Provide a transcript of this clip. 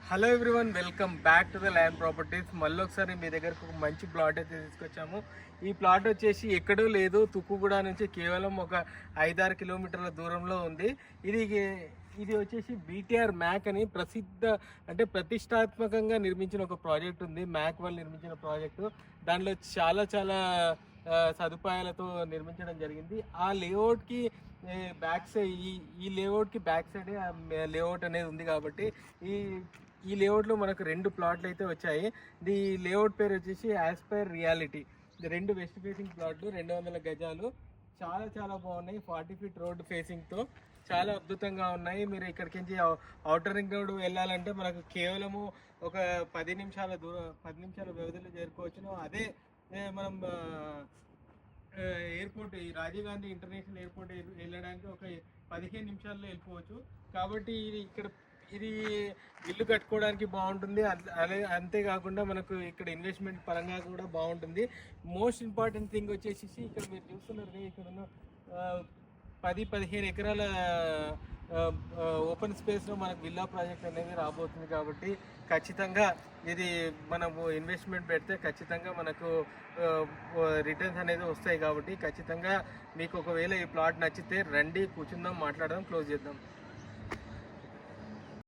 Hello everyone, welcome back to the land properties. మళ్ళీ ఒకసారి మీ దగ్గరకు ఒక మంచి ప్లాట్ అయితే తీసుకొచ్చాము. ఈ ప్లాట్ వచ్చేసి ఎక్కడో లేదు, తుక్కుగూడ నుంచి కేవలం ఒక 5-6 కిలోమీటర్ల దూరంలో ఉంది. ఇది ఇది వచ్చేసి బీటీఆర్ మ్యాక్ అని ప్రతిష్టాత్మకంగా నిర్మించిన ఒక ప్రాజెక్ట్ ఉంది. మ్యాక్ వాళ్ళు నిర్మించిన ప్రాజెక్టు. దానిలో చాలా సదుపాయాలతో నిర్మించడం జరిగింది. ఆ లేఅవుట్కి బ్యాక్ సైడ్ ఈ లేఅవుట్కి బ్యాక్ సైడ్ లేఅవుట్ అనేది ఉంది. కాబట్టి ఈ లేఅవుట్లో మనకు 2 ప్లాట్లు అయితే వచ్చాయి. ఈ లేఅవుట్ పేరు వచ్చేసి యాస్పైర్ రియాలిటీ. 2 వెస్ట్ ఫేసింగ్ ప్లాట్లు, 200 గజాలు. చాలా బాగున్నాయి. 40 ఫీట్ రోడ్ ఫేసింగ్తో చాలా అద్భుతంగా ఉన్నాయి. మీరు ఇక్కడికి నుంచి ఔటర్ రింగ్ రోడ్ వెళ్ళాలంటే మనకు కేవలము ఒక 10 నిమిషాల వ్యవధిలో చేరుకోవచ్చును. అదే మనం ఎయిర్పోర్ట్, ఈ రాజీవ్ గాంధీ ఇంటర్నేషనల్ ఎయిర్పోర్ట్ వెళ్ళడానికి ఒక 15 నిమిషాల్లో వెళ్ళిపోవచ్చు. కాబట్టి ఇది ఇల్లు కట్టుకోవడానికి బాగుంటుంది. అంతేకాకుండా మనకు ఇక్కడ ఇన్వెస్ట్మెంట్ పరంగా కూడా బాగుంటుంది. మోస్ట్ ఇంపార్టెంట్ థింగ్ వచ్చేసి ఇక్కడ మీరు చూస్తున్నారు, ఇక్కడ ఉన్న 10-15 ఎకరాల ఓపెన్ స్పేస్లో మనకు విల్లా ప్రాజెక్ట్ అనేది రాబోతుంది. కాబట్టి ఖచ్చితంగా ఇది మనము ఇన్వెస్ట్మెంట్ పెడితే ఖచ్చితంగా మనకు రిటర్న్స్ అనేది వస్తాయి. కాబట్టి ఖచ్చితంగా మీకు ఒకవేళ ఈ ప్లాట్ నచ్చితే రండి, కూర్చుందాం, మాట్లాడదాం, క్లోజ్ చేద్దాం.